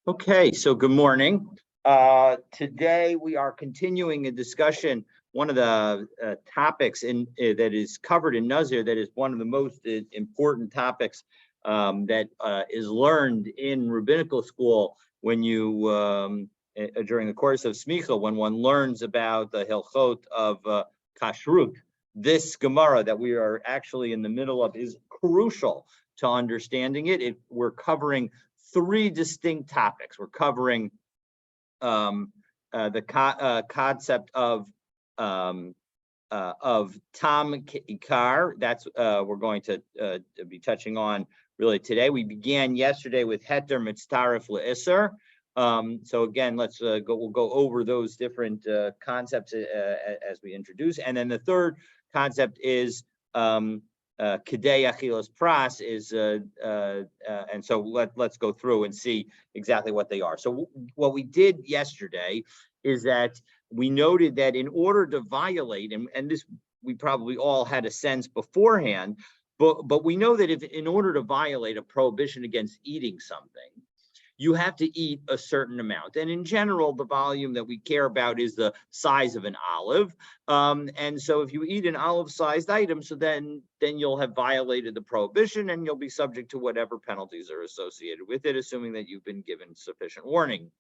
Okay, so good morning. Today we are continuing a discussion. One of the topics that is covered in Nazir, that is one of the most important topics that is learned in rabbinical school when you during the course of Smicha, when one learns about the Hilchot of Kashrut. This Gemara that we are actually in the middle of is crucial to understanding it. We're covering three distinct topics. We're covering the concept of tam ikar. That's we're going to be touching on really today. We began yesterday with heter mitztaref le'isser. So again, we'll go over those different concepts as we introduce, and then the third concept is Kedei Achilas Pras is, and so let's go through and see exactly what they are. So what we did yesterday is that we noted that in order to violate, and this we probably all had a sense beforehand, but we know that if in order to violate a prohibition against eating something, you have to eat a certain amount. And in general, the volume that we care about is the size of an olive. And so if you eat an olive-sized item, so then you'll have violated the prohibition and you'll be subject to whatever penalties are associated with it, assuming that you've been given sufficient warning.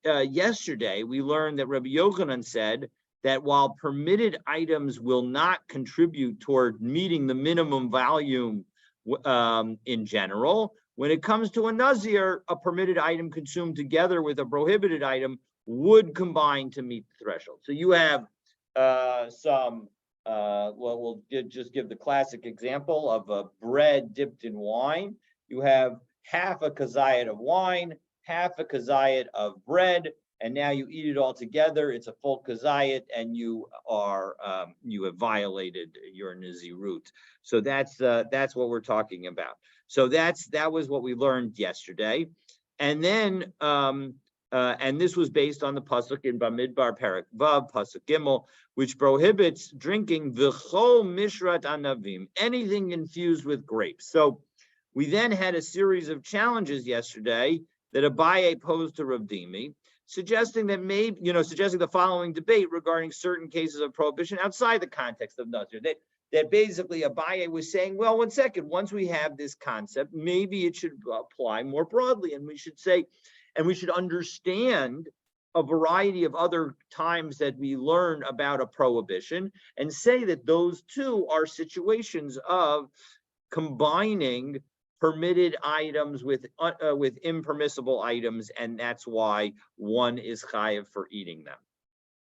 Yesterday, we learned that Rabbi Yochanan said that while permitted items will not contribute toward meeting the minimum volume in general, when it comes to a Nazir, a permitted item consumed together with a prohibited item would combine to meet the threshold. So you have we'll just give the classic example of a bread dipped in wine. You have half a kazayat of wine, half a kazayat of bread, and now you eat it all together. It's a full kazayat, and you have violated your nazirut. So that's what we're talking about. So that was what we learned yesterday, and then and this was based on the pasuk in Bamidbar Perek Vav pasuk Gimel, which prohibits drinking v'chol mishrat anavim, anything infused with grapes. So we then had a series of challenges yesterday that Abaye posed to Rav Dimi, suggesting that suggesting the following debate regarding certain cases of prohibition outside the context of Nazir. That basically Abaye was saying, well, one second, once we have this concept, maybe it should apply more broadly, and we should say, and we should understand a variety of other times that we learn about a prohibition and say that those two are situations of combining permitted items with impermissible items, and that's why one is chayav for eating them.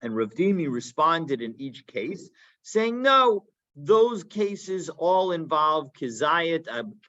And Rav Dimi responded in each case saying, no, those cases all involve kazayat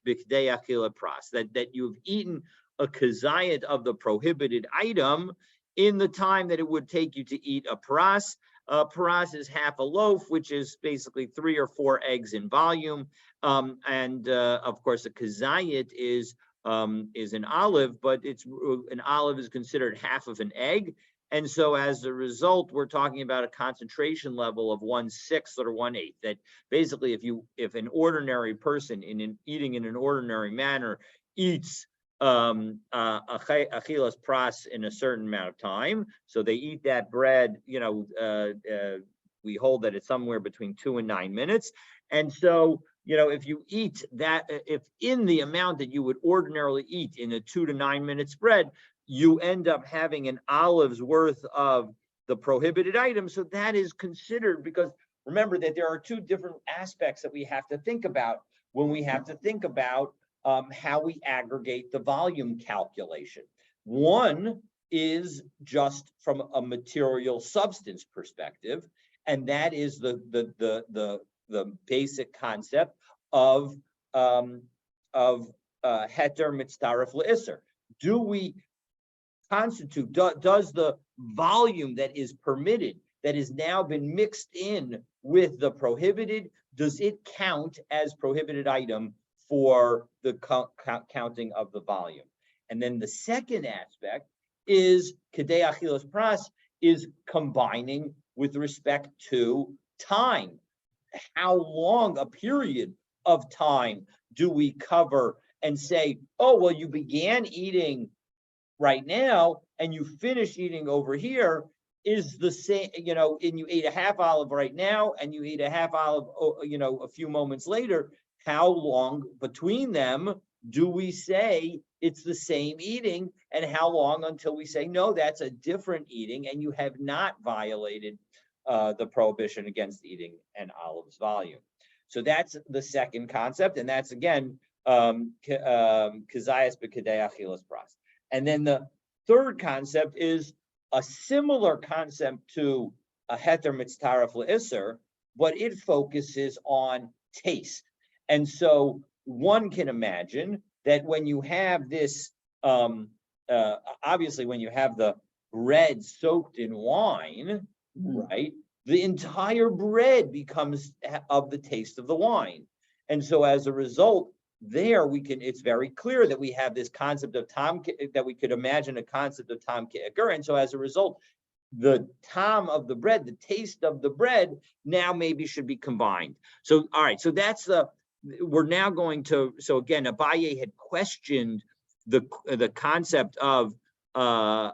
b'kdei achila pras, that you've eaten a kazayat of the prohibited item in the time that it would take you to eat a pras. Paras is half a loaf, which is basically 3 or 4 eggs in volume, and of course a kazayat is an olive, but an olive is considered half of an egg. And so as a result, we're talking about a concentration level of 1/6 or 1/8. That basically, if an ordinary person eating in an ordinary manner eats achilas pras in a certain amount of time, so they eat that bread, we hold that it's somewhere between 2 and 9 minutes. And so, if you eat that, if in the amount that you would ordinarily eat in a 2 to 9 minute spread, you end up having an olive's worth of the prohibited item. So that is considered, because remember that there are two different aspects that we have to think about when we have to think about how we aggregate the volume calculation. One is just from a material substance perspective, and that is the basic concept of heter mitztaref le'isser. Do we constitute, does the volume that is permitted, that has now been mixed in with the prohibited, does it count as prohibited item for the counting of the volume? And then the second aspect is kedei achilas pras, is combining with respect to time. How long a period of time do we cover and say, oh, well, you began eating right now and you finish eating over here is the same, and you ate a half olive right now and you ate a half olive, a few moments later. How long between them do we say it's the same eating, and how long until we say, no, that's a different eating and you have not violated the prohibition against eating an olive's volume? So that's the second concept, and that's again kazayas b'kedei achilas pras. And then the third concept is a similar concept to a heter mitztaref le'isser, but it focuses on taste. And so one can imagine that when you have this, obviously when you have the bread soaked in wine, right, the entire bread becomes of the taste of the wine. And so as a result, it's very clear that we have this concept of tam, that we could imagine a concept of tam ke'eker. And so as a result, the tam of the bread, the taste of the bread, now maybe should be combined. So, all right, so we're now going to, so again, Abaye had questioned the concept of heter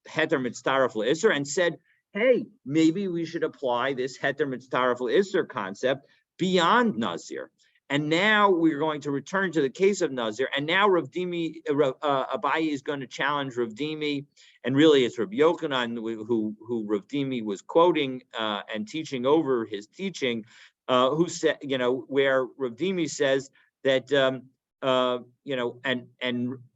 mitztaref le'isser and said, hey, maybe we should apply this heter mitztaref le'isser concept beyond Nazir. And now we're going to return to the case of Nazir. And now Abaye is going to challenge Rav Dimi, and really it's Rabbi Yochanan who Rav Dimi was quoting and teaching over his teaching, who said, where Rav Dimi says that, and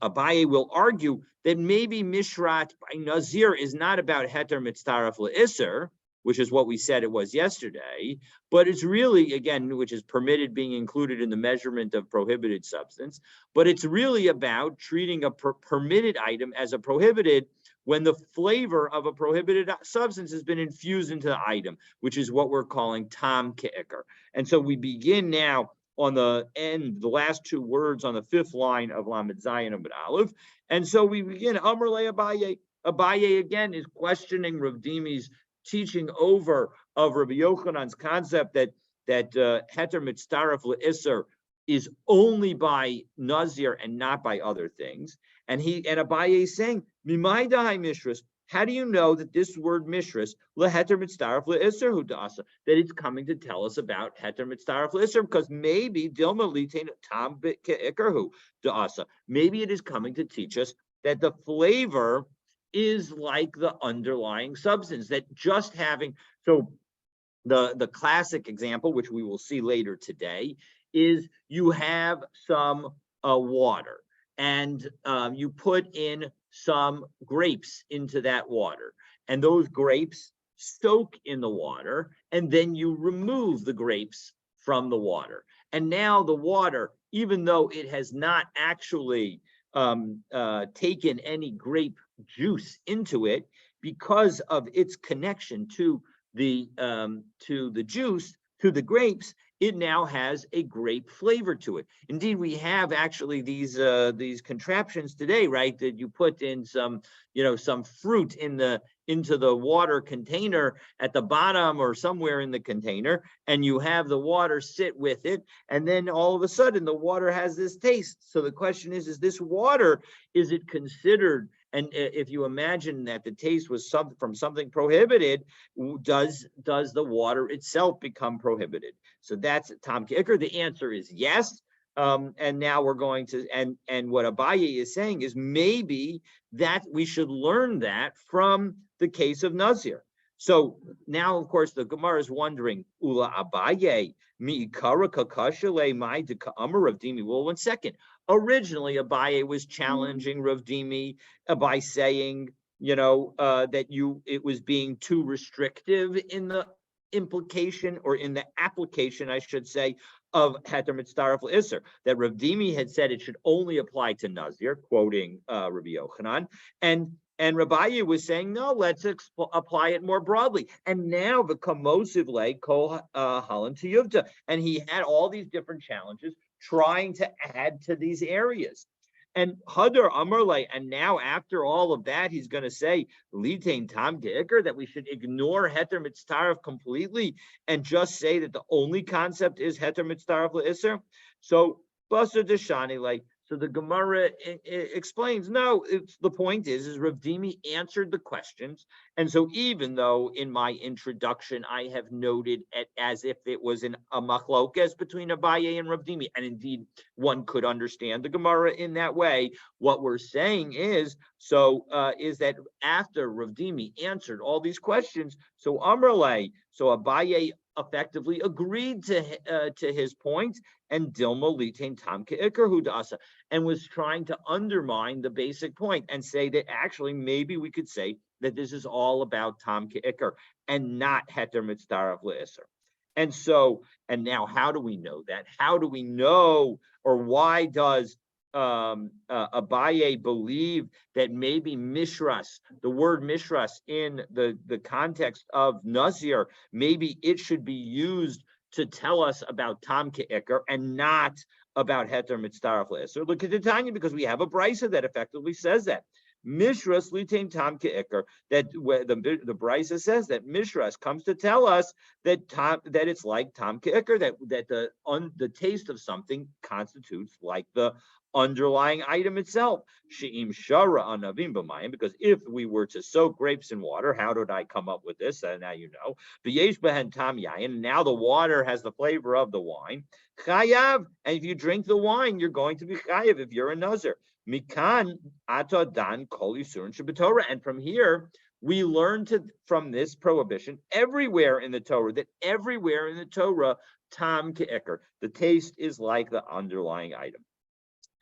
Abaye will argue that maybe Mishrat by Nazir is not about heter mitztaref le'isser, which is what we said it was yesterday, but it's really, again, which is permitted being included in the measurement of prohibited substance, but it's really about treating a permitted item as a prohibited when the flavor of a prohibited substance has been infused into the item, which is what we're calling tam ke'eker. And so we begin now on the end, the last two words on the fifth line of Lamed Zayin Amud Aleph. And so we begin, Amar le Abaye. Abaye again is questioning Rav Dimi's teaching over of Rabbi Yochanan's concept that heter mitztaref le'isser is only by Nazir and not by other things. And Abaye is saying, Mimai dahai mishras, how do you know that this word mishras, leheter mitztaref le'isser hu da'asa, that it's coming to tell us about heter mitztaref le'isser? Because maybe dilma litain tam ke'ikar hu da'asa. Maybe it is coming to teach us that the flavor is like the underlying substance, that just having, so the classic example, which we will see later today, is you have some water and you put in some grapes into that water, and those grapes soak in the water, and then you remove the grapes from the water. And now the water, even though it has not actually taken any grape juice into it, because of its connection to the juice, to the grapes, it now has a grape flavor to it. Indeed, we have actually these contraptions today, right? That you put in some fruit into the water container at the bottom or somewhere in the container, and you have the water sit with it, and then all of a sudden the water has this taste. So the question is this water, is it considered? And if you imagine that the taste was from something prohibited, does the water itself become prohibited? So that's Tam Ke'ikr. The answer is yes. And now we're going to, and what Abaye is saying is maybe that we should learn that from the case of Nazir. So now, of course, the Gemara is wondering, Ula Abaye, mi ikara kakashale mai de ka'amar Rav Dimi. Well, 1 second. Originally, Abaye was challenging Rav Dimi by saying, that it was being too restrictive in the implication, or in the application, I should say, of heter mitztaref le'isser, that Rav Dimi had said it should only apply to Nazir, quoting Rabbi Yochanan, and Rabbi was saying, no, let's apply it more broadly. And now the kamosiv le kol halan tiyuvta, and he had all these different challenges trying to add to these areas. And Hadar Amarle, and now after all of that, he's going to say, Litain Tam Ke'ikr, that we should ignore heter mitztaref completely and just say that the only concept is heter mitztaref le'isser. So Basa deshani like. So the Gemara explains, no, the point is Rav Dimi answered the questions. And so even though in my introduction, I have noted it as if it was a machlokas between Abaye and Rav Dimi, and indeed one could understand the Gemara in that way, what we're saying is, is that after Rav Dimi answered all these questions, so Amrle, so Abaye effectively agreed to his point, and Dilma litain tam ke'ikar hudasa, and was trying to undermine the basic point and say that actually maybe we could say that this is all about tam ke'ikar and not heter mitzdaraf le'isr. And so, and now how do we know that? How do we know, or why does Abaye believe that maybe mishras, the word mishras in the context of Nazir, maybe it should be used to tell us about tam ke'ikar and not about heter mitzdaraf le'isr? Look at the Tanya, because we have a brisa that effectively says that. Mishras litain tam ke'ikar, that the brisa says that mishras comes to tell us that it's like tam ke'ikar, that the taste of something constitutes like the underlying item itself. She'im shara anavim b'mayim, because if we were to soak grapes in water, how did I come up with this? Now you know. V'yesh behen tam yayin. Now the water has the flavor of the wine. Chayav, and if you drink the wine, you're going to be chayav if you're a nazir. Mikan ata dan kol yisurin shebetorah, and from here we learn from this prohibition everywhere in the Torah, that everywhere in the Torah tam ke'ikar, the taste is like the underlying item.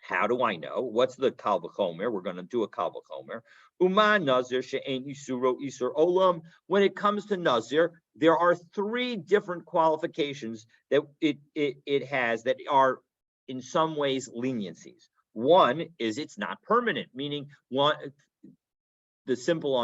How do I know? What's the kal v'chomer? We're going to do a kal v'chomer. Uma nazir she'ein isuro isur olam. When it comes to nazir, there are three different qualifications that it has that are in some ways leniencies. One is it's not permanent, meaning the simple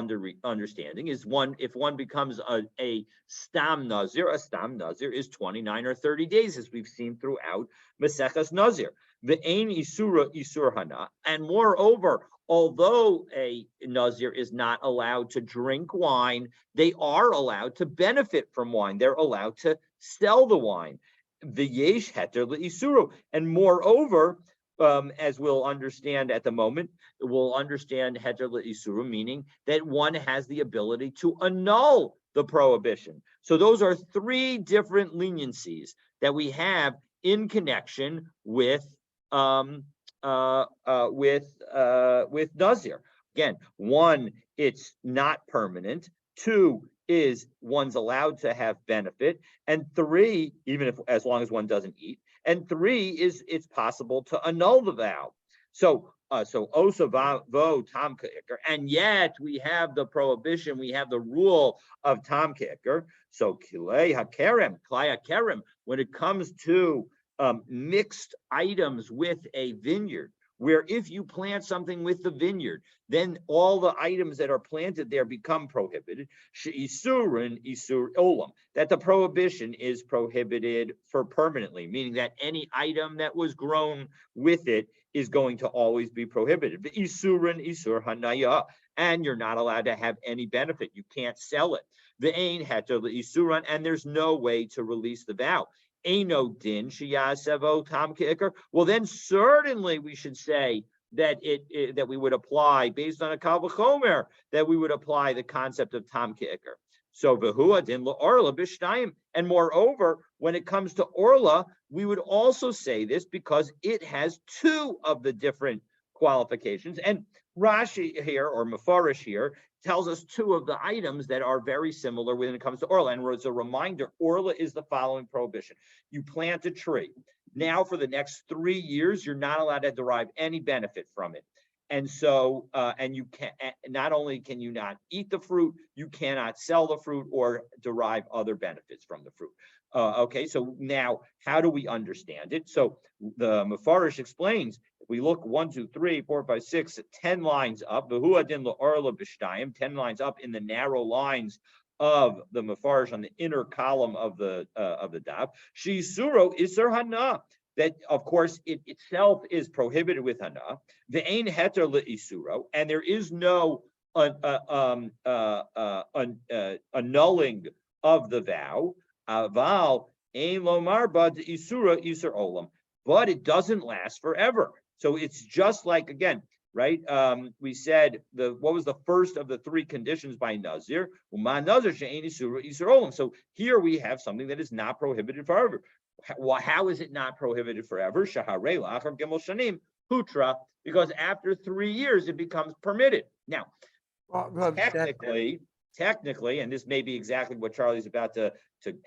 understanding is if one becomes a stam nazir is 29 or 30 days, as we've seen throughout Maseches Nazir. The ein isura isur hana, and moreover, although a nazir is not allowed to drink wine, they are allowed to benefit from wine. They're allowed to sell the wine. The yesh heter le'isuru, and moreover, as we'll understand at the moment, we'll understand heter le'isuru, meaning that one has the ability to annul the prohibition. So those are three different leniencies that we have in connection with Nazir. Again, one, it's not permanent. Two is one's allowed to have benefit, and three, even if as long as one doesn't eat. And three is it's possible to annul the vow. So osa vo tam ke'ikar, and yet we have the prohibition, we have the rule of tam ke'ikar. So kilei hakerem, klai hakerem, when it comes to mixed items with a vineyard, where if you plant something with the vineyard, then all the items that are planted there become prohibited. She'isurin isur olam, that the prohibition is prohibited for permanently, meaning that any item that was grown with it is going to always be prohibited. The isurin isur hanaya, and you're not allowed to have any benefit. You can't sell it. The ein heter le'isuran, and there's no way to release the vow. Eino din shiyasevo tam ke'ikar. Well, then certainly we should say that that we would apply, based on a kal v'chomer, that we would apply the concept of tam ke'ikar. So v'hua din la'orla b'shtayim, and moreover, when it comes to orla, we would also say this because it has two of the different qualifications. And Rashi here, or Mefarish here, tells us two of the items that are very similar when it comes to orla. And as a reminder, orla is the following prohibition. You plant a tree. Now for the next 3 years, you're not allowed to derive any benefit from it. And so, and you can not only can you not eat the fruit, you cannot sell the fruit or derive other benefits from the fruit. Okay, so now how do we understand it? So the Mefarish explains, if we look 1, 2, 3, 4, 5, 6, 10 lines up, 10 lines up in the narrow lines of the Mefarish on the inner column of the daf, Shisuro Isur Hana, that of course it itself is prohibited with Hana, the ein heter le'isuro, and there is no annulling of the vow. Aval ein lomar bad isura isur olam. but it doesn't last forever. So it's just like, again, right? We said what was the first of the three conditions by Nazir? So here we have something that is not prohibited forever. How is it not prohibited forever? Hutra, because after 3 years it becomes permitted. Now, technically, and this may be exactly what Charlie's about to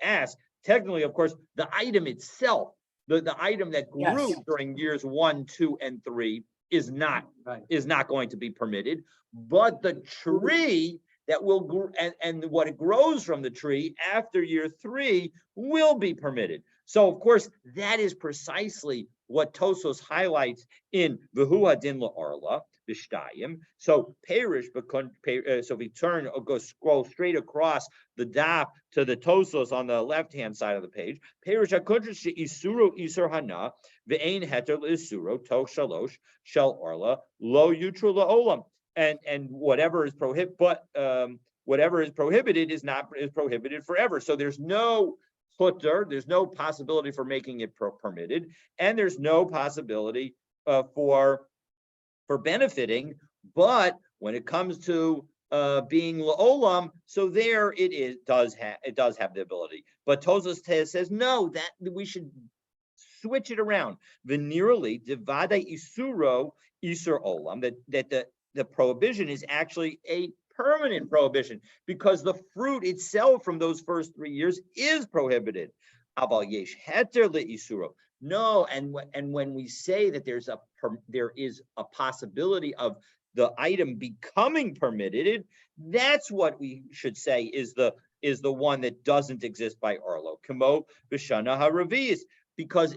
ask. Technically, of course, the item itself, the item that grew during years 1, 2, and 3 is not going to be permitted, but the tree that will grow and what it grows from the tree after year 3 will be permitted. So, of course, that is precisely what Tosos highlights in V'hu Hadin La'arla B'Shtayim. So Perish, so if we turn or scroll straight across the daf to the Tosos on the left-hand side of the page, Perish HaKuntrish Isuro Isur Hana Ve'ein Heter L'Isuro Toch Shalosh Shel Arla Lo Yutru La'olam. And whatever is prohibited is prohibited forever. So there's no footer, there's no possibility for making it permitted, and there's no possibility for benefiting. But when it comes to being la'olam, so there it does have the ability. But Tosas says no, that we should switch it around. Venerally divade isuro isur olam, that the prohibition is actually a permanent prohibition, because the fruit itself from those first 3 years is prohibited. Aval yesh heter le'isuro. No, and when we say that there is a possibility of the item becoming permitted, that's what we should say is the one that doesn't exist by Arlo. Kamo b'shana haravius. Because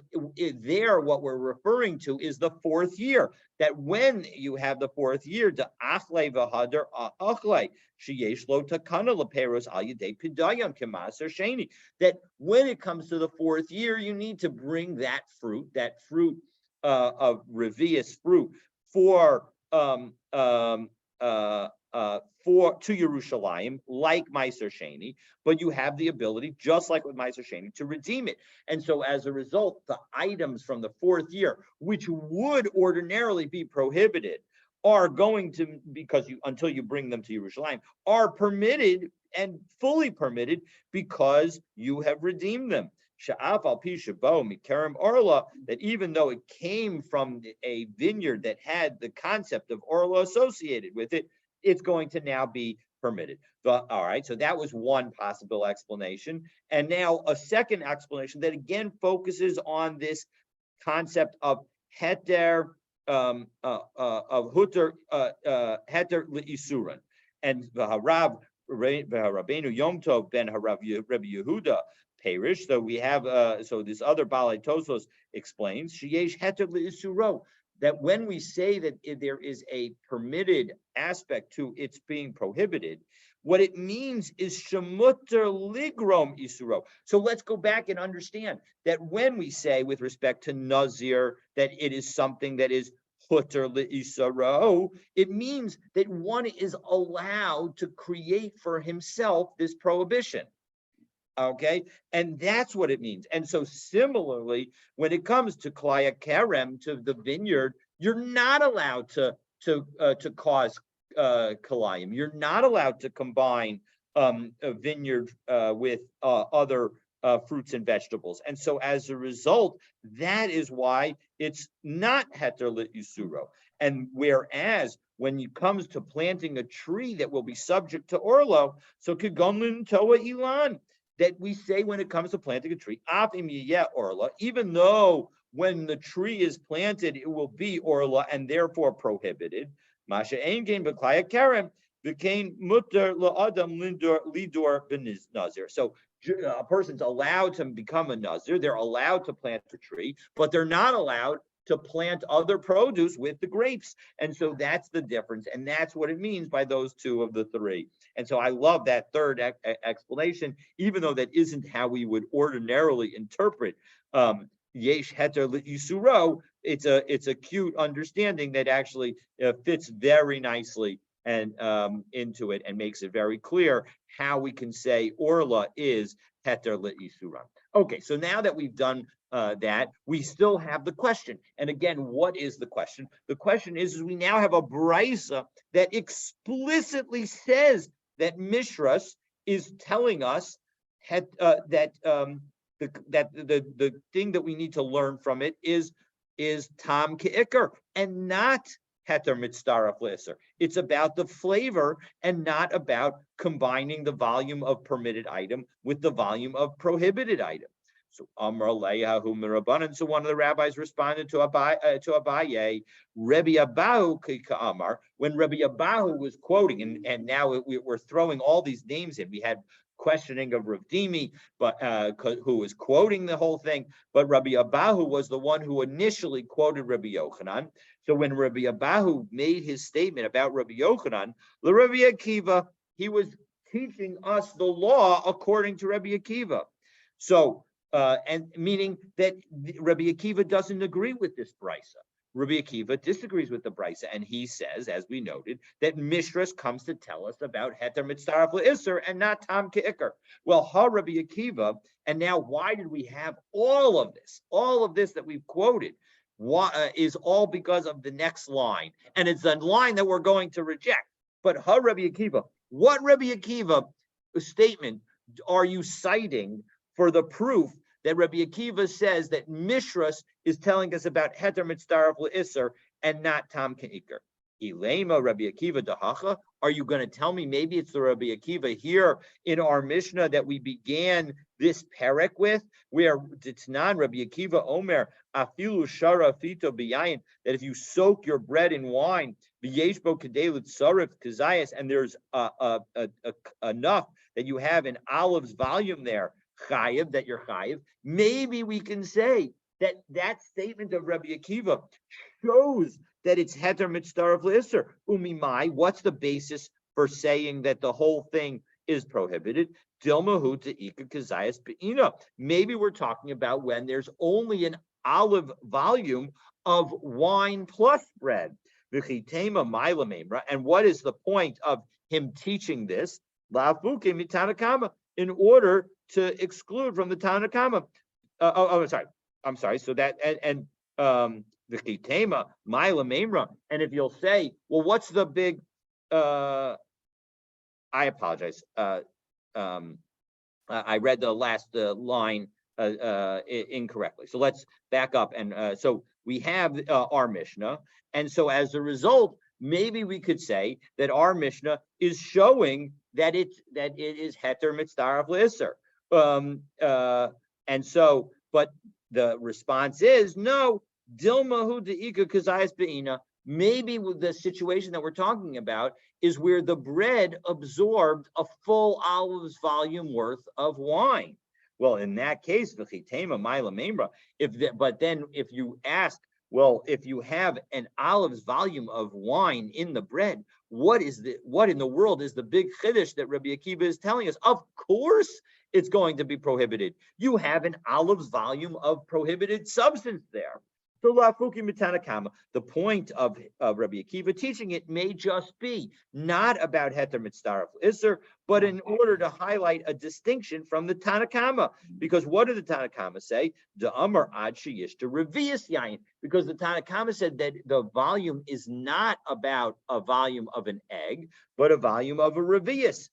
there, what we're referring to is the 4th year. That when you have the 4th year, the achle v'hadar achle sheyesh lo takana leperos al yedei pidayam kemaser sheni. That when it comes to the 4th year, you need to bring that fruit of revius fruit to Yerushalayim, like Meiser Sheni, but you have the ability, just like with Meiser Sheni, to redeem it. And so as a result, the items from the 4th year, which would ordinarily be prohibited, are going to, until you bring them to Yerushalayim, are permitted and fully permitted because you have redeemed them. That even though it came from a vineyard that had the concept of Orla associated with it, it's going to now be permitted. All right, so that was one possible explanation. And now a second explanation that again focuses on this concept of heter, of huter, heter le'isuran. And Rabbeinu Yom Tov ben Rabbi Yehuda Perish. So we have, so this other Balei Tosos explains, Sheyesh heter le'isuro, that when we say that there is a permitted aspect to its being prohibited, what it means is shemuter ligrom isuro. So let's go back and understand that when we say with respect to Nazir that it is something that is huter le'isuro, it means that one is allowed to create for himself this prohibition. Okay, and that's what it means. And so similarly, when it comes to klaya kerem, to the vineyard, you're not allowed to cause kalayim. You're not allowed to combine a vineyard with other fruits and vegetables. And so as a result, that is why it's not heter le'isuro. And whereas when it comes to planting a tree that will be subject to orlo, so kigonlin toa ilan, that we say when it comes to planting a tree, orla, even though when the tree is planted, it will be orla and therefore prohibited. Masha eingein b'klaya kerem v'kein mutter la'adam lidor b'nazir. So a person's allowed to become a nazir. They're allowed to plant a tree, but they're not allowed to plant other produce with the grapes. And so that's the difference. And that's what it means by those two of the three. And so I love that third explanation, even though that isn't how we would ordinarily interpret yesh heter l'isuro. It's a cute understanding that actually fits very nicely and into it and makes it very clear how we can say orla is heter l'isura. Okay, so now that we've done that, we still have the question. And again, what is the question? The question is we now have a brisa that explicitly says that Mishras is telling us the thing that we need to learn from it is tam ke'ikr and not heter mitzdaraf l'isser. It's about the flavor and not about combining the volume of permitted item with the volume of prohibited item. So Amar Leyahu Mirabanan. So one of the rabbis responded to Abaye, Rebbe Abahu Amar, when Rebbe Abahu was quoting, and now we're throwing all these names in. We had questioning of Rav Dimi, but who was quoting the whole thing, but Rabbi Abahu was the one who initially quoted Rabbi Yochanan. So when Rabbi Abahu made his statement about Rabbi Yochanan, the Rabbi Akiva, he was teaching us the law according to Rabbi Akiva. So and meaning that Rabbi Akiva doesn't agree with this brisa. Rabbi Akiva disagrees with the brisa, and he says, as we noted, that Mishras comes to tell us about heter mitzdaraf l'isser and not tam ke'ikr. Well, ha Rabbi Akiva, and now why did we have all of this? All of this that we've quoted is all because of the next line, and it's the line that we're going to reject. But ha Rabbi Akiva, what Rabbi Akiva statement are you citing for the proof that Rabbi Akiva says that Mishras is telling us about heter mitzdaraf l'isser and not tam ke'ikr? Ilema Rabbi Akiva dahacha. Are you going to tell me maybe it's the Rabbi Akiva here in our Mishnah that we began this perek with, where it's non Rabbi Akiva Omer afilu shara fito biyayin, that if you soak your bread in wine, b'yeshbo kedelut sarif kazayas, and there's enough that you have an olive's volume there, chayiv, that you're chayiv, maybe we can say that that statement of Rabbi Akiva shows that it's heter mitzdaraf l'isser. Umimai, what's the basis for saying that the whole thing is prohibited? Dilmahu te'ika kazayas be'ina. Maybe we're talking about when there's only an olive volume of wine plus bread. V'chitema ma'ila memra. And what is the point of him teaching this? La'afuke mitanakama, in order to exclude from the Tanakama. I'm sorry. So that and the Kitema, Mila Memra. And if you'll say, well, what's the big I apologize. I read the last line incorrectly. So let's back up. And so we have our Mishnah. And so as a result, maybe we could say that our Mishnah is showing that it is heter mitzdaraf l'isser. And so, but the response is no. Dilmahu de'ika kazayas be'ina. Maybe the situation that we're talking about is where the bread absorbed a full olive's volume worth of wine. Well, in that case, v'chitema ma'ila memra. But then if you ask, well, if you have an olive's volume of wine in the bread, what in the world is the big chiddush that Rabbi Akiva is telling us? Of course, it's going to be prohibited. You have an olive's volume of prohibited substance there. So lafuki mitanakama, the point of Rabbi Akiva teaching it may just be not about heter mitzdaraf l'isser, but in order to highlight a distinction from the Tanakama. Because what did the Tanakama say? The Amar ad sheyish to revius yayin. Because the Tanakama said that the volume is not about a volume of an egg, but a volume of a revius,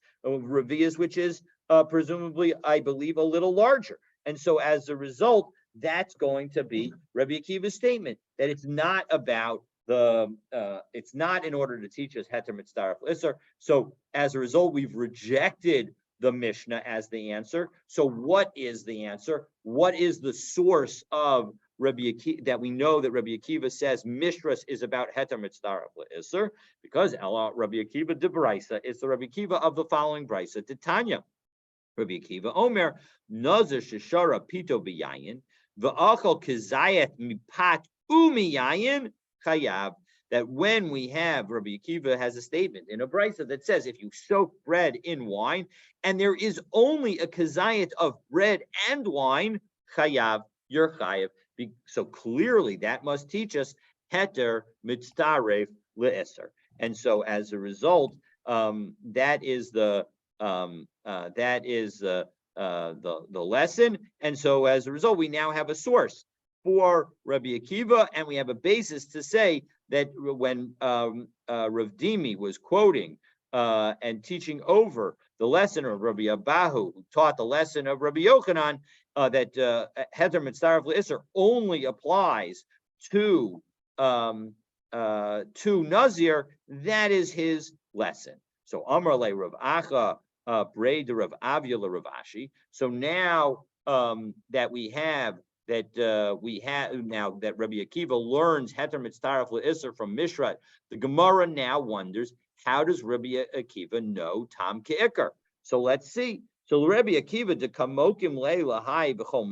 which is presumably, I believe, a little larger. And so as a result, that's going to be Rabbi Akiva's statement, that it's not about it's not in order to teach us heter mitzdaraf l'isser. So as a result, we've rejected the Mishnah as the answer. So what is the answer? What is the source of Rabbi Akiva that we know that Rabbi Akiva says Mishras is about heter mitzdaraf l'isser? Because Ella Rabbi Akiva de Brisa, it's the Rabbi Akiva of the following Brisa, Titania. Rabbi Akiva Omer Nazir sheshara pito b'yayin v'achal kizayat mipat umiyayin chayav. That when we have, Rabbi Akiva has a statement in a brisa that says if you soak bread in wine and there is only a kazayat of bread and wine, chayav, you're chayav. So clearly that must teach us heter mitzdaref le'eser. And so as a result, that is the the lesson. And so as a result, we now have a source for Rabbi Akiva, and we have a basis to say that when Rav Dimi was quoting and teaching over the lesson of Rabbi Abahu, who taught the lesson of Rabbi Yochanan, that Heter Mitzaref L'Isser only applies to Nazir, that is his lesson. So Amar Le Rav Acha Braid Rav Avia Rav Ashi. So now that we have that now that Rabbi Akiva learns Heter Mitzaref L'Isser from Mishra, the Gemara now wonders, how does Rabbi Akiva know Tam Ke'ikar? So let's see. So Rabbi Akiva de kamokim le'lahai b'chol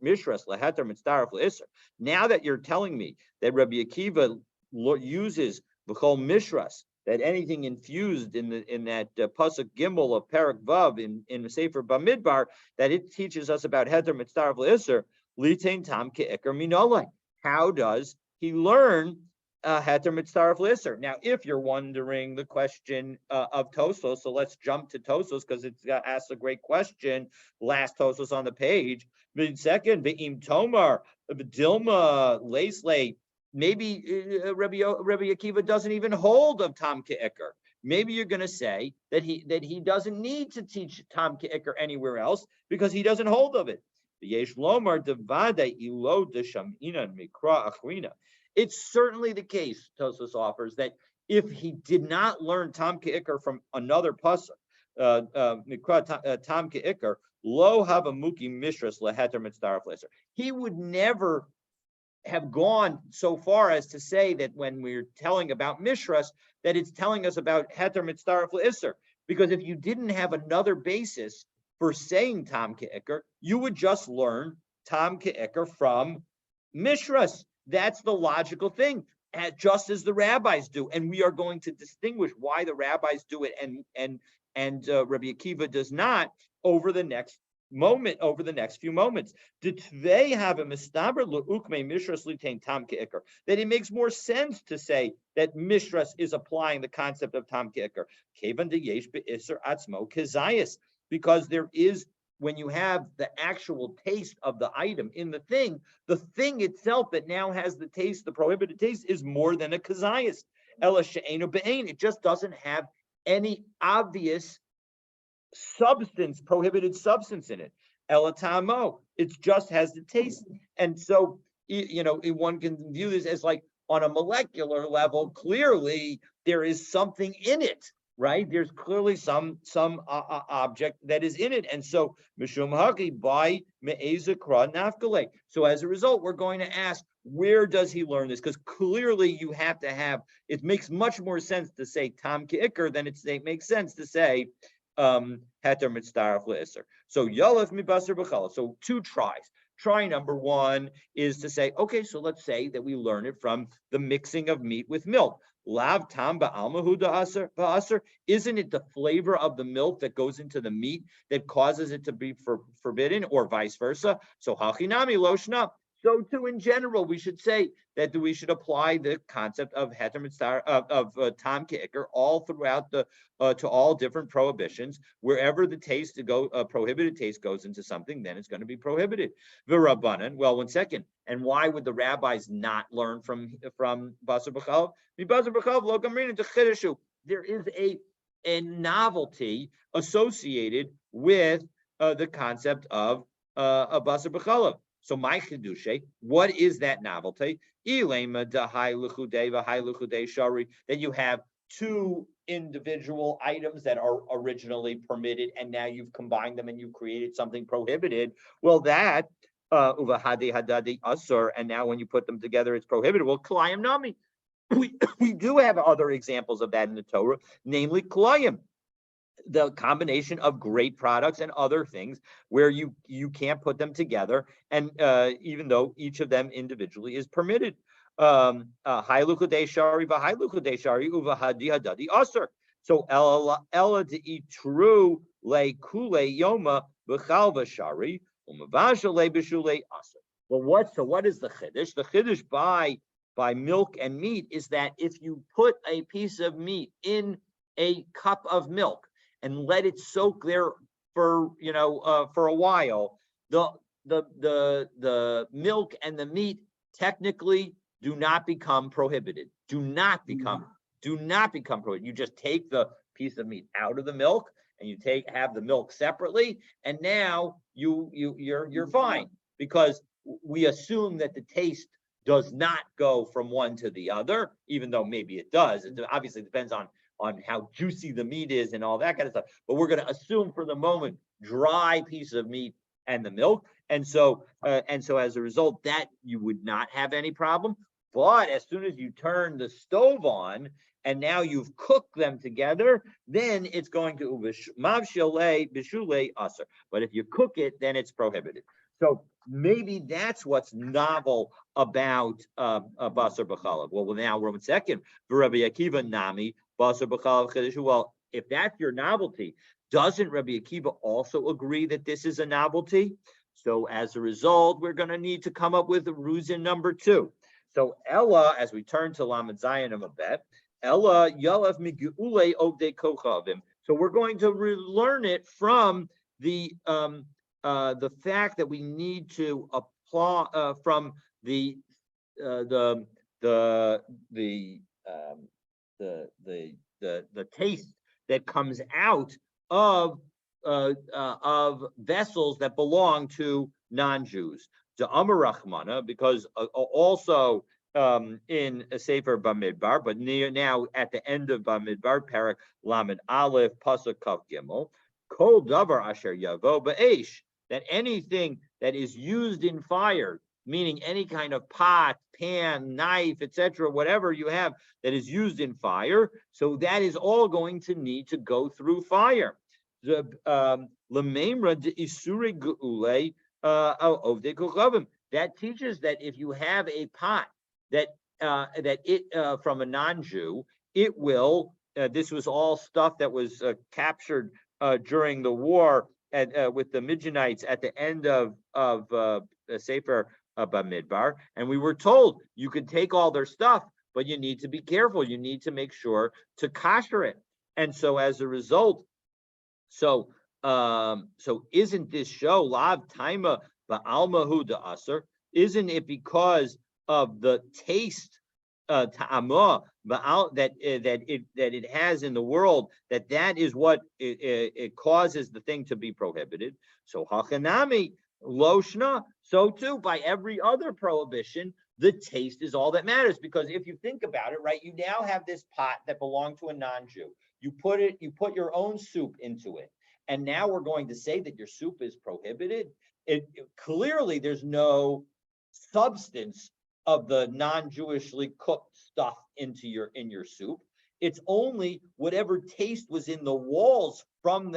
mishras leheter mitzdaref le'isser. Now that you're telling me that Rabbi Akiva uses b'chol mishras, that anything infused in that pasuk gimel of Parak Vav in the Sefer Bamidbar, that it teaches us about heter mitzdaref le'isser, litain tam ke'ikar minolai. How does he learn Heter Mitzaref L'Isser? Now, if you're wondering the question of Tosos, so let's jump to Tosos because it's asked a great question. Last Tosos on the page. Second, Ve'im Tomar, Dilma, Lesley. Maybe Rabbi Akiva doesn't even hold of Tam Ke'ikar. Maybe you're going to say that he doesn't need to teach Tam Ke'ikar anywhere else because he doesn't hold of it. Yesh Lomar Devade Ilo Deshamina Mikra Achrina. It's certainly the case, Tosos offers, that if he did not learn Tam Ke'ikar from another pasuk, Tam Ke'ikar, lo havamuki mishras leheter mitzdaref leser, he would never have gone so far as to say that when we're telling about mishras, that it's telling us about heter mitzdaref leser. Because if you didn't have another basis for saying Tam Ke'ikar, you would just learn Tam Ke'ikar from mishras. That's the logical thing, just as the rabbis do, and we are going to distinguish why the rabbis do it and Rabbi Akiva does not over the next few moments. Did they have a mistaber leukme mishras litain tam ke'ikar? That it makes more sense to say that mishras is applying the concept of tam ke'ikar. Kevan de yesh be'isser atzmo kezayis, because there is, when you have the actual taste of the item in the thing itself that now has the taste, the prohibited taste, is more than a kazayas. Ela she'enu be'ein. It just doesn't have any obvious substance, prohibited substance in it. Ela tamo. It just has the taste. And so, one can view this as like on a molecular level, clearly there is something in it. Right? There's clearly some object that is in it. And so, Mishum Haki by Me'ezekra Nafkale. So as a result, we're going to ask, where does he learn this? Because clearly you have to have, it makes much more sense to say Tam Ke'ikar than it makes sense to say Heter Mitzdaref Le'isser. So Yalef Mibasar B'chala. So two tries. Try number one is to say, okay, so let's say that we learn it from the mixing of meat with milk. Lav tam ba'almahu ba'aser. Isn't it the flavor of the milk that goes into the meat that causes it to be forbidden, or vice versa? So hachinami loshna. So too, in general, we should say that we should apply the concept of heter mitzvah of tam ke'ikar all throughout the to all different prohibitions. Wherever the taste prohibited taste goes into something, then it's going to be prohibited. V'rabbanan. Well, one second. And why would the rabbis not learn from Basar B'chalav? Basar B'chalav lo gamrin to chidushu. There is a novelty associated with the concept of Basar B'chalav. So my chidushe, what is that novelty? That you have two individual items that are originally permitted, and now you've combined them and you've created something prohibited. Well, that uvahadi hadadi asur, and now when you put them together, it's prohibited. Well, klayim nami. We do have other examples of that in the Torah, namely klayim, the combination of great products and other things where you can't put them together, and even though each of them individually is permitted. So ella to eat true le kule yoma b'chalva shari umavasha b'shule aser. Well, what is the chiddush? The chiddush by milk and meat is that if you put a piece of meat in a cup of milk and let it soak there for for a while, the milk and the meat technically do not become prohibited. Do not become prohibited. You just take the piece of meat out of the milk and you have the milk separately, and now you're fine, because we assume that the taste does not go from one to the other, even though maybe it does. It obviously depends on how juicy the meat is and all that kind of stuff. But we're going to assume for the moment dry piece of meat and the milk, and so as a result, that you would not have any problem. But as soon as you turn the stove on and now you've cooked them together, then it's going to mavshile bishule aser. But if you cook it, then it's prohibited. So maybe that's what's novel about basar b'chalav. Well, now we're on second. Rabbi Akiva nami basar b'chalav chidushu. Well, if that's your novelty, doesn't Rabbi Akiva also agree that this is a novelty? So as a result, we're going to need to come up with a reason number 2. So Ella, as we turn to Lamed Zayin of a bet, Ella yalav miguule ovdei kochavim. So we're going to relearn it from the fact that we need to apply from the taste that comes out of vessels that belong to non-Jews. The Amarachmana, because also in a Sefer Bamidbar, but now at the end of Bamidbar, Parak Lamed Aleph Pasuk Kav Gimel, Kol Davar Asher Yavo Ba'esh, that anything that is used in fire, meaning any kind of pot, pan, knife, etc., whatever you have that is used in fire, so that is all going to need to go through fire. The Lememra de Isure Geule Ovdei Kochavim. That teaches that if you have a pot that from a non-Jew, it will. This was all stuff that was captured during the war with the Midianites at the end of Sefer Bamidbar, and we were told you could take all their stuff, but you need to be careful. You need to make sure to kosher it. And so as a result, so isn't this show lav taima ba'almahu de aser? Isn't it because of the taste ta'amah that it has in the world, that is what it causes the thing to be prohibited? So hachanami loshna. So too, by every other prohibition, the taste is all that matters. Because if you think about it, right, you now have this pot that belonged to a non-Jew. You put your own soup into it, and now we're going to say that your soup is prohibited. Clearly there's no substance of the non-Jewishly cooked stuff in your soup. It's only whatever taste was in the walls from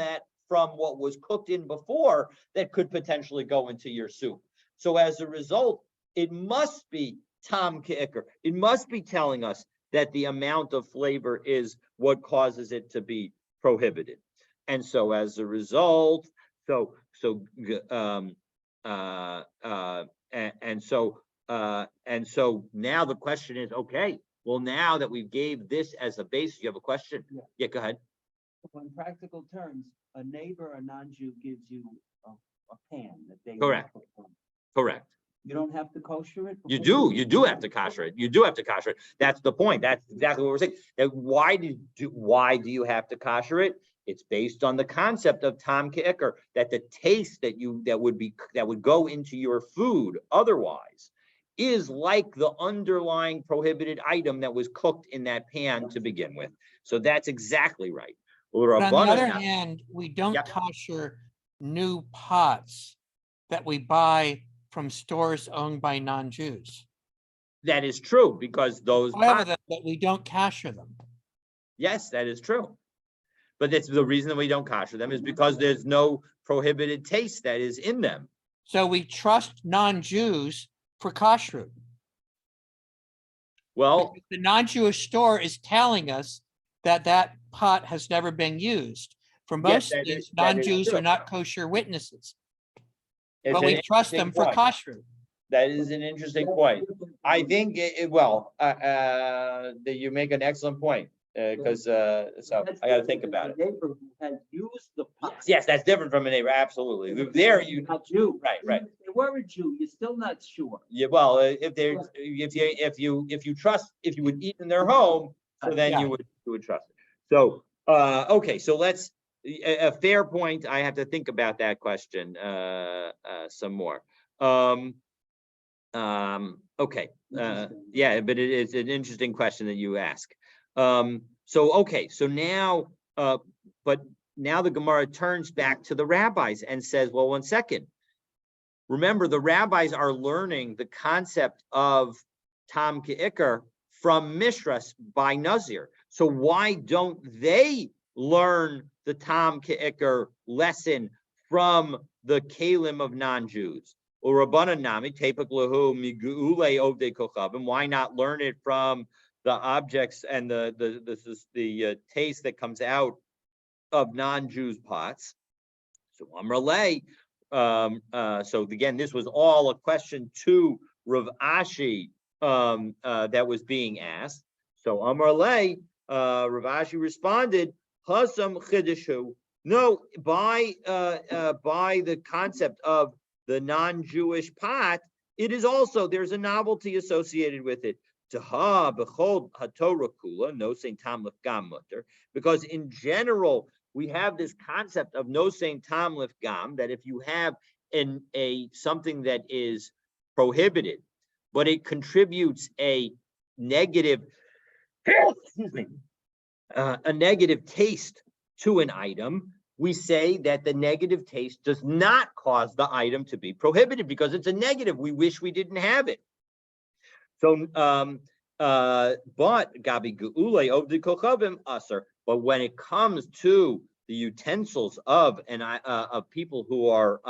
what was cooked in before that could potentially go into your soup. So as a result, it must be tam ke'ikr. It must be telling us that the amount of flavor is what causes it to be prohibited. And so as a result, so now the question is, okay, well, now that we gave this as a base, you have a question? Yeah, go ahead. In practical terms, a neighbor, a non-Jew, gives you a pan that they Correct. Correct. You don't have to kosher it? You do have to kosher it. You do have to kosher it. That's the point. That's exactly what we're saying. That why do you have to kosher it? It's based on the concept of tam ke'ikr, that the taste that would go into your food otherwise is like the underlying prohibited item that was cooked in that pan to begin with. So that's exactly right. But on the other hand, we don't kosher new pots that we buy from stores owned by non-Jews. That is true, because those pots, that we don't kosher them. Yes, that is true. But that's the reason that we don't kosher them, is because there's no prohibited taste that is in them. So we trust non-Jews for kashrut. Well, because the non-Jewish store is telling us that that pot has never been used. For most things, non-Jews are not kosher witnesses. But we trust them for kashrut. That is an interesting point. I think, that you make an excellent point. because, so That's I gotta different think than about the it. Neighbor who had used the pot. Yes, that's different from a neighbor, absolutely. There you, Not Jew. right, right. Even if they were a Jew, you're still not sure. Yeah, well, if you trust, if you would eat in their home, so then Yeah. you would trust it. So, okay, so let's, a fair point. I have to think about that question, some more. Okay, Interesting. yeah, but it is an interesting question that you ask. So, okay, so now, but now the Gemara turns back to the rabbis and says, well, one second. Remember, the rabbis are learning the concept of Tam Ke'ikar from Mishras by Nazir. So why don't they learn the Tam Ke'ikar lesson from the Kalim of non-Jews? Or Rabbanan Nami, Tepak Lahu, Miguule Ovde Kochavim. Why not learn it from the objects and the taste that comes out of non-Jews pots? So Amrale, so again, this was all a question to Rav Ashi that was being asked. So Amrale, Rav Ashi responded, Hasam Chidishu. No, by the concept of the non-Jewish pot, it is also, there's a novelty associated with it. Taha b'chol haTorah kula, no saying tam lefgam mutter, because in general, we have this concept of no saying tam lefgam, that if you have something that is prohibited, but it contributes a negative, excuse me, a negative taste to an item, we say that the negative taste does not cause the item to be prohibited because it's a negative. We wish we didn't have it. So, but Gabi Geule of the Kochavim Aser. But when it comes to the utensils of people who are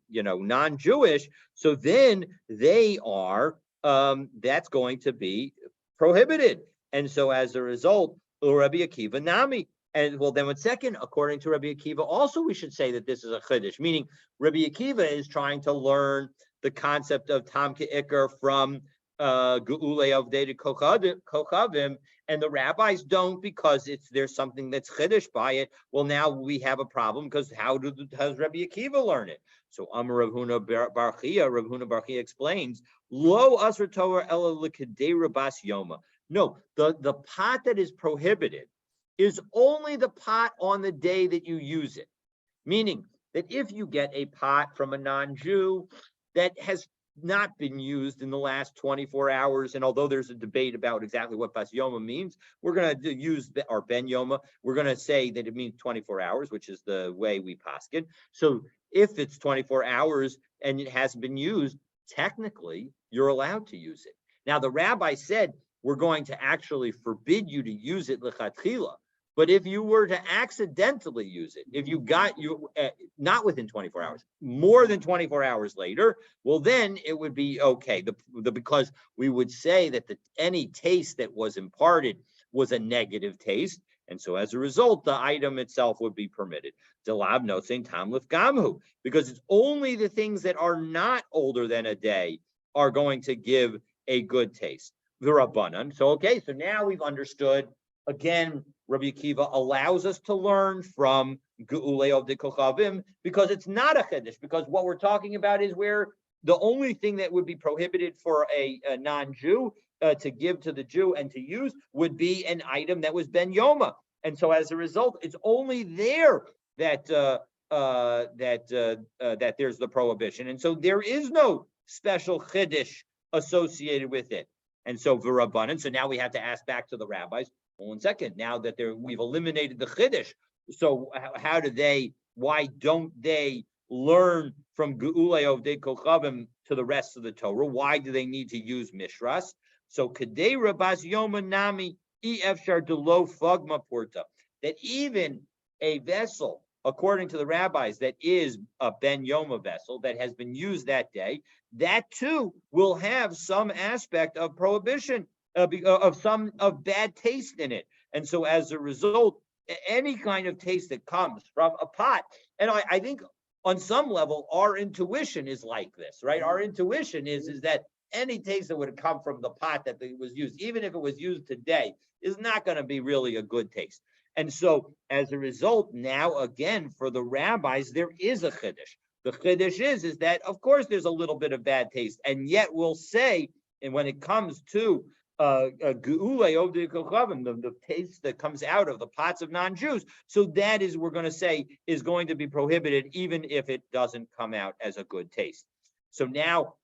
non-Jewish, so then they are that's going to be prohibited. And so as a result, Rabbi Akiva Nami. And well, then one second, according to Rabbi Akiva, also we should say that this is a chiddush, meaning Rabbi Akiva is trying to learn the concept of Tam Ke'ikar from Geule of Dei Kochavim, and the rabbis don't because there's something that's chiddush by it. Well, now we have a problem because how does Rabbi Akiva learn it? So Amar Rav Huna Bar Chia explains, Lo Asr Torah Ela L'Kedei Rabas Yoma. No, the pot that is prohibited is only the pot on the day that you use it. Meaning that if you get a pot from a non-Jew that has not been used in the last 24 hours, and although there's a debate about exactly what Bas Yoma means, we're going to use, or Ben Yoma, we're going to say that it means 24 hours, which is the way we paskin. So if it's 24 hours and it hasn't been used, technically you're allowed to use it. Now the rabbi said, we're going to actually forbid you to use it lechatchila. But if you were to accidentally use it, if you got not within 24 hours, more than 24 hours later, well, then it would be okay. Because we would say that any taste that was imparted was a negative taste. And so as a result, the item itself would be permitted. Delab no saying tam lefgamhu, because it's only the things that are not older than a day are going to give a good taste. The Rabbanan. So, okay, so now we've understood. Again, Rabbi Akiva allows us to learn from Geule of the Kochavim because it's not a chiddush, because what we're talking about is where the only thing that would be prohibited for a non-Jew to give to the Jew and to use would be an item that was Ben Yoma. And so as a result, it's only there that that there's the prohibition. And so there is no special chiddush associated with it. And so v'rabbanan, so now we have to ask back to the rabbis, well, one second, now that we've eliminated the chiddush, so why don't they learn from Geule of Dei Kochavim to the rest of the Torah? Why do they need to use Mishras? So Kedei Rabas Yoma Nami Efshar Delo Fagma Porta, that even a vessel, according to the rabbis, that is a Ben Yoma vessel that has been used that day, that too will have some aspect of prohibition, of bad taste in it. And so as a result, any kind of taste that comes from a pot, and I think on some level, our intuition is like this, right? Our intuition is that any taste that would have come from the pot that was used, even if it was used today, is not going to be really a good taste. And so as a result, now again, for the rabbis, there is a chiddush. The chiddush is that, of course, there's a little bit of bad taste. And yet we'll say, and when it comes to the taste that comes out of the pots of non-Jews, so that is, we're going to say, is going to be prohibited, even if it doesn't come out as a good taste. So now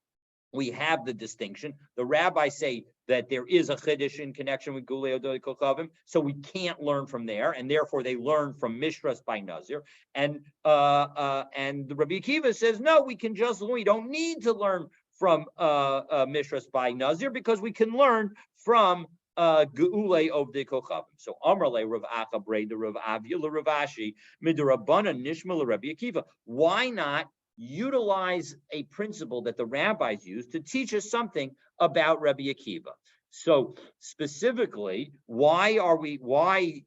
we have the distinction. The rabbis say that there is a chiddush in connection with Gulei Odoi Kochavim, so we can't learn from there, and therefore they learn from Mishras by Nazir. And the Rabbi Akiva says, no, we don't need to learn from Mishras by Nazir, because we can learn from Geulei Odei Kochavim. So Amrle Rav Acha Brei the Rav Avia Rav Ashi Midrabana Nishma Rabbi Akiva. Why not utilize a principle that the rabbis use to teach us something about Rabbi Akiva? So specifically, according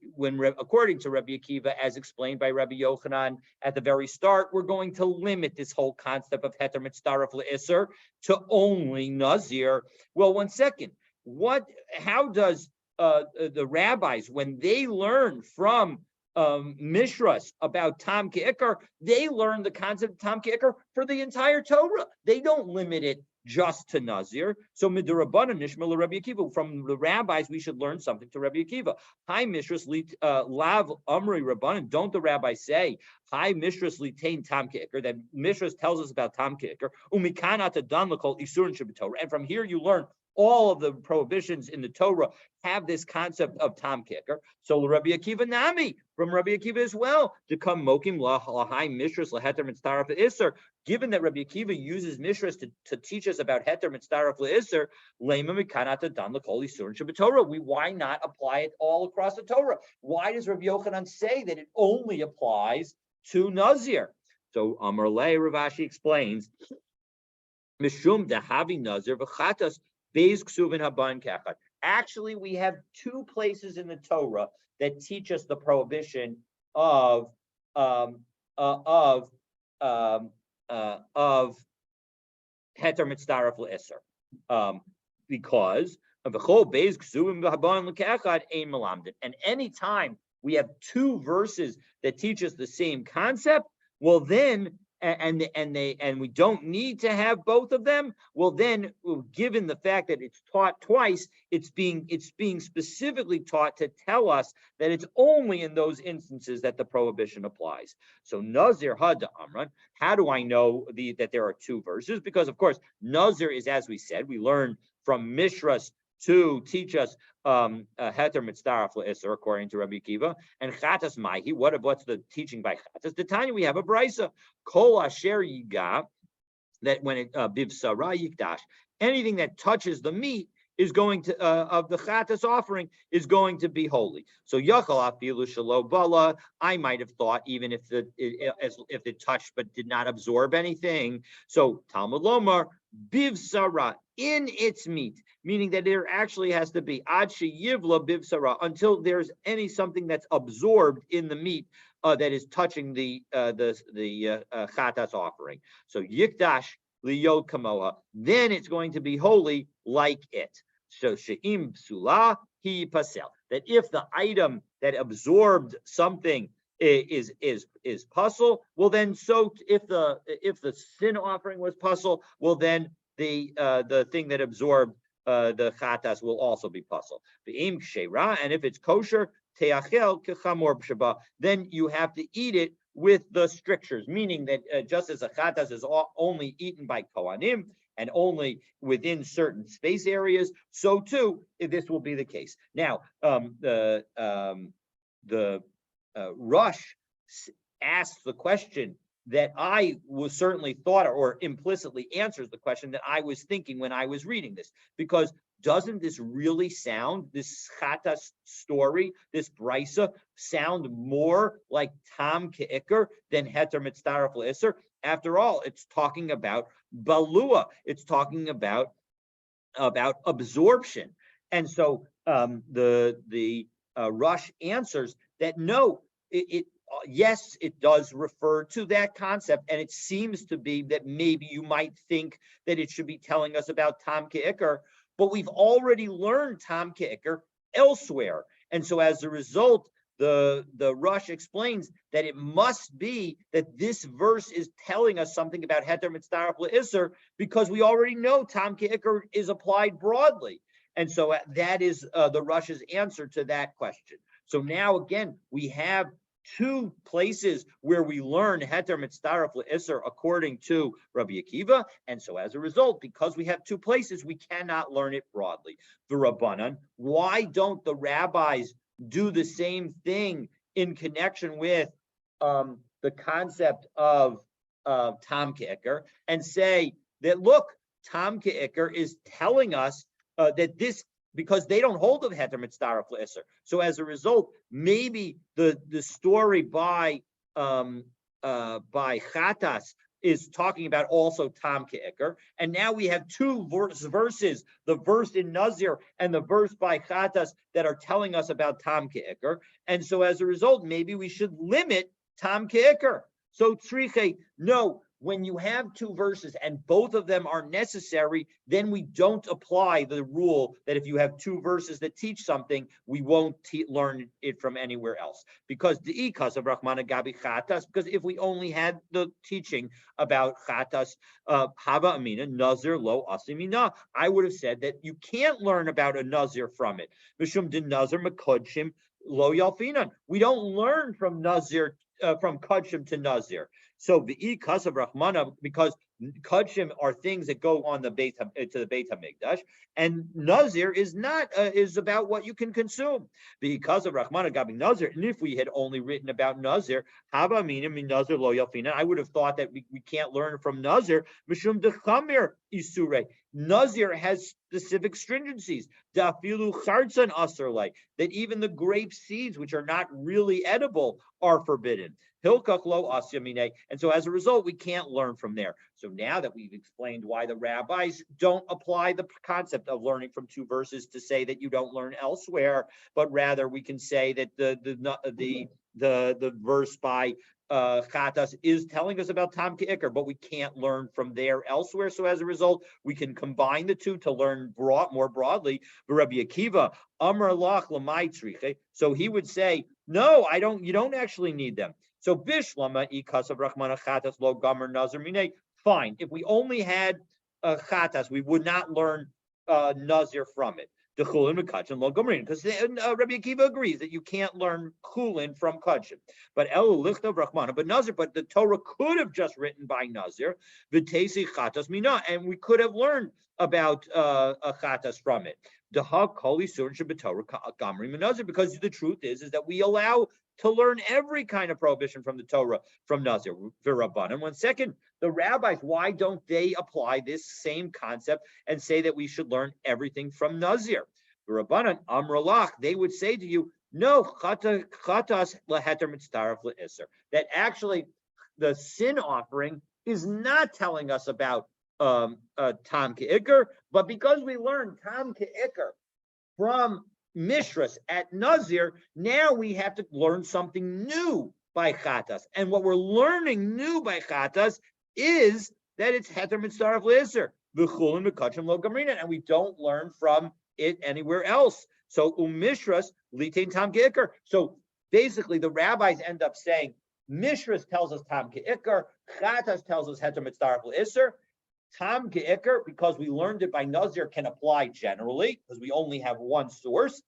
to Rabbi Akiva, as explained by Rabbi Yochanan at the very start, we're going to limit this whole concept of Heter Mitzdaref Le'Isser to only Nazir. Well, one second. How does the rabbis, when they learn from Mishras about Tam Ke'ikar, they learn the concept of Tam Ke'ikar for the entire Torah. They don't limit it just to Nazir. So Midrabana Nishma Rabbi Akiva, from the rabbis, we should learn something to Rabbi Akiva. Hi Mishras Lav Amri Rabbanan. Don't the rabbis say Hi Mishras Litain Tam Ke'ikar, that Mishras tells us about Tam Ke'ikar, Umikanat Dan Lakol Isurin Shabbatorah, and from here you learn all of the prohibitions in the Torah have this concept of Tam Ke'ikar. So Rabbi Akiva Nami, from Rabbi Akiva as well, to come Mokim Lahai Mishras Laheter Mitzdaref Le'Isser. Given that Rabbi Akiva uses Mishras to teach us about Heter Mitzdaref Le'Isser, Lema Mikanata Dan L'Kol Isurin Shabbatorah. Why not apply it all across the Torah? Why does Rabbi Yochanan say that it only applies to Nazir? So Amar Le Rav Ashi explains, Mishum Dehavi Nazir V'Chatas. Actually, we have two places in the Torah that teach us the prohibition of heter mitzdaref le'isser, because of the whole beis ksuvim v'haban l'ke'achad ein melamdin. And any time we have two verses that teach us the same concept, well then. And we don't need to have both of them. Well, then, given the fact that it's taught twice, it's being specifically taught to tell us that it's only in those instances that the prohibition applies. So Nazir Hada Amran. How do I know that there are two verses? Because of course Nazir is, as we said, we learn from Mishras to teach us Heter Mitzdaref Le'Isser, according to Rabbi Akiva, and Chatas Maihi. What's the teaching by Chatas? The Tanya, we have a brisa, Kol Asher Yiga, that when it Bivsara Yikdash, anything that touches the meat is going to of the Chatas offering is going to be holy. So Yachal Afilu Shelo Bala, I might have thought even if it touched but did not absorb anything. So Talmud Lomar Bivsara, in its meat, meaning that there actually has to be ad sheyivla bivsara, until there's something that's absorbed in the meat that is touching the chatas offering. So yikdash liyod kamoha, then it's going to be holy like it. So she'im psula hi pasel, that if the item that absorbed something is puzzle, well then, so if the sin offering was puzzle, well then the thing that absorbed the chatas will also be puzzle. And if it's kosher, then you have to eat it with the strictures, meaning that just as a chatas is only eaten by kohanim and only within certain space areas, so too this will be the case. Now, the Rush asks the question that I was certainly thought, or implicitly answers the question that I was thinking when I was reading this, because doesn't this really sound, this chatas story, this brisa, sound more like Tam Ke'ikar than Heter Mitzdaref Le'Isser? After all, it's talking about balua. It's talking about absorption. And so the Rush answers that no, yes, it does refer to that concept, and it seems to be that maybe you might think that it should be telling us about Tam Ke'ikar, but we've already learned Tam Ke'ikar elsewhere. And so as a result, the Rush explains that it must be that this verse is telling us something about Heter Mitzdaref L'Isser, because we already know Tam Ke'ikr is applied broadly. And so that is the Rush's answer to that question. So now again, we have two places where we learn Heter Mitzdaref L'Isser according to Rabbi Akiva. And so as a result, because we have two places, we cannot learn it broadly. The Rabbanan, why don't the rabbis do the same thing in connection with the concept of Tam Ke'ikr and say that, look, Tam Ke'ikr is telling us that this, because they don't hold of Heter Mitzdaref L'Isser. So as a result, maybe the story by Chatas is talking about also Tam Ke'ikr. And now we have two verses, the verse in Nazir and the verse by Chatas, that are telling us about Tam Ke'ikr. And so as a result, maybe we should limit Tam Ke'ikr. So Tzriche, no, when you have two verses and both of them are necessary, then we don't apply the rule that if you have two verses that teach something, we won't learn it from anywhere else. Because the ikas of Rahmana Gabi Chatas, because if we only had the teaching about Chatas, Hava Amina, Nazir Lo Asimina, I would have said that you can't learn about a Nazir from it. Mishum din Nazir Makodshim Lo Yalfinan. We don't learn from Nazir, from Kodshim to Nazir. So the ikas of Rahmana, because Kodshim are things that go on the Beit to the Beit Hamikdash, and Nazir is not is about what you can consume. The ikas of Rahmana Gabi Nazir, and if we had only written about Nazir, Haba Minim Nazir Lo Yalfina, I would have thought that we can't learn from Nazir. Mishum Dechamir Isure. Nazir has specific stringencies. Dafilu Chartzan Aserlai, that even the grape seeds, which are not really edible, are forbidden. Hilkach lo asyamine. And so as a result, we can't learn from there. So now that we've explained why the rabbis don't apply the concept of learning from two verses to say that you don't learn elsewhere, but rather we can say that the verse by Chatas is telling us about Tam Ke'ikr, but we can't learn from there elsewhere. So as a result, we can combine the two to learn more broadly. Rabbi Akiva, Amar Lach Lamai Tzriche. So he would say, no, you don't actually need them. So Bishlama ikas of Rahmana Chatas lo Gomer Nazir Mine. Fine. If we only had Chatas, we would not learn Nazir from it. The Chulin Mekachin lo Gomerin, because Rabbi Akiva agrees that you can't learn Chulin from Kachin. But Elu Lichtav Rahmana, but Nazir, but the Torah could have just written by Nazir V'tesi Chatas Mina, and we could have learned about a Chatas from it. Because the truth is that we allow to learn every kind of prohibition from the Torah from Nazir. And 1 second, the rabbis, why don't they apply this same concept and say that we should learn everything from Nazir? Rabbanan Amralach, they would say to you, no, chatas leheter mitzdaref le'isser, that actually the sin offering is not telling us about Tam Ke'ikr, but because we learned Tam Ke'ikr from Mishras at Nazir, now we have to learn something new by Chatas. And what we're learning new by Chatas is that it's Heter Mitzdaref L'Isser, V'chulin Mekachim Lo Gamrina, and we don't learn from it anywhere else. So Mishras Litain Tam Ke'ikr. So basically the rabbis end up saying, Mishras tells us Tam Ke'ikr, Chatas tells us Heter Mitzdaref L'Isser. Tam Ke'ikr, because we learned it by Nazir, can apply generally, because we only have one source.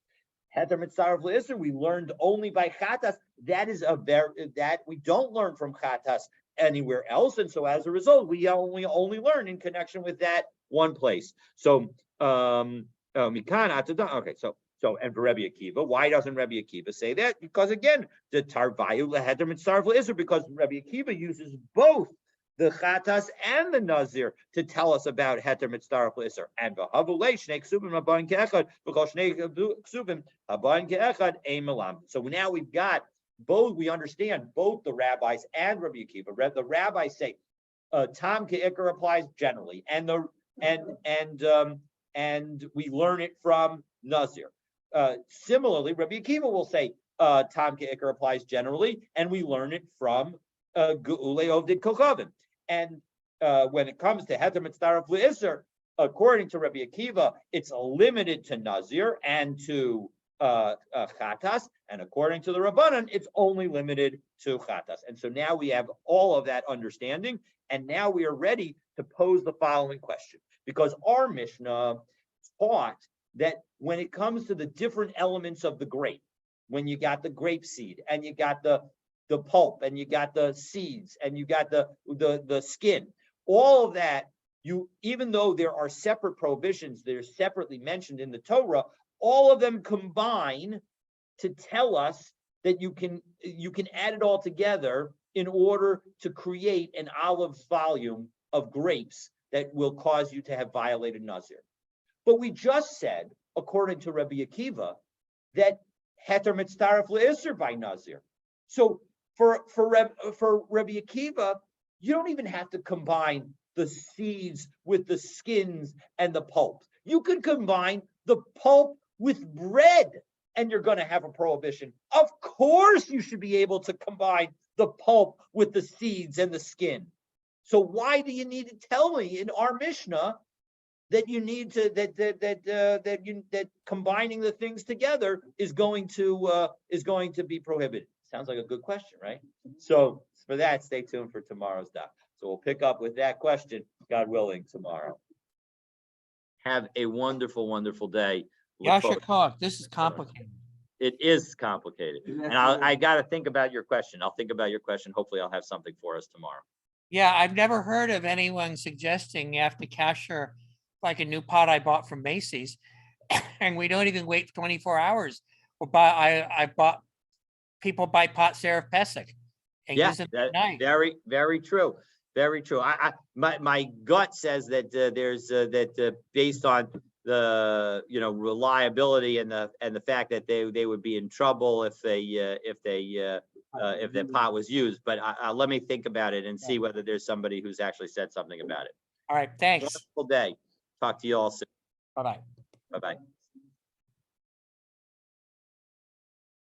Heter Mitzdaref L'Isser, we learned only by Chatas. That is that we don't learn from Chatas anywhere else, and so as a result, we only learn in connection with that one place. So, okay, so and for Rabbi Akiva, why doesn't Rabbi Akiva say that? Because again, the Tarvayu leHeter Mitzdaref L'Isser, because Rabbi Akiva uses both the Chatas and the Nazir to tell us about Heter Mitzdaref L'Isser. And v'havulei shnei ksubim habayin ke'echad v'chol shnei ksubim habayin ke'echad ein melam. So now we've got both. We understand both the rabbis and Rabbi Akiva. The rabbis say Tam Ke'ikr applies generally, and we learn it from Nazir. Similarly, Rabbi Akiva will say Tam Ke'ikr applies generally, and we learn it from Ge'ulei Ovdei Kochavim. And when it comes to Heter Mitzdaref L'Isser, according to Rabbi Akiva, it's limited to Nazir and to chatas, and according to the Rabbanan, it's only limited to chatas. And so now we have all of that understanding, and now we are ready to pose the following question, because our Mishnah taught that when it comes to the different elements of the grape, when you got the grape seed and you got the pulp and you got the seeds and you got the skin, all of that, even though there are separate prohibitions, they're separately mentioned in the Torah, all of them combine to tell us that you can add it all together in order to create an olive volume of grapes that will cause you to have violated Nazir. But we just said, according to Rabbi Akiva, that heter mitztaref le'isur by Nazir. So for Rabbi Akiva, you don't even have to combine the seeds with the skins and the pulp. You can combine the pulp with bread, and you're going to have a prohibition. Of course, you should be able to combine the pulp with the seeds and the skin. So why do you need to tell me in our Mishnah that you need to that combining the things together is going to be prohibited? Sounds like a good question, right? So for that, stay tuned for tomorrow's daf. So we'll pick up with that question, God willing, tomorrow. Have a wonderful, wonderful day. Yasher Koch, this is complicated. It is complicated. And I got to think about your question. I'll think about your question. Hopefully I'll have something for us tomorrow. Yeah, I've never heard of anyone suggesting you have to kasher like a new pot I bought from Macy's, and we don't even wait 24 hours. I bought people buy pots Erev Pesach and use them at night. Very, very true. Very true. My gut says that there's based on the reliability and the fact that they would be in trouble if that pot was used. But let me think about it and see whether there's somebody who's actually said something about it. All right, thanks. Wonderful day. Talk to you all soon. Bye-bye. Bye-bye.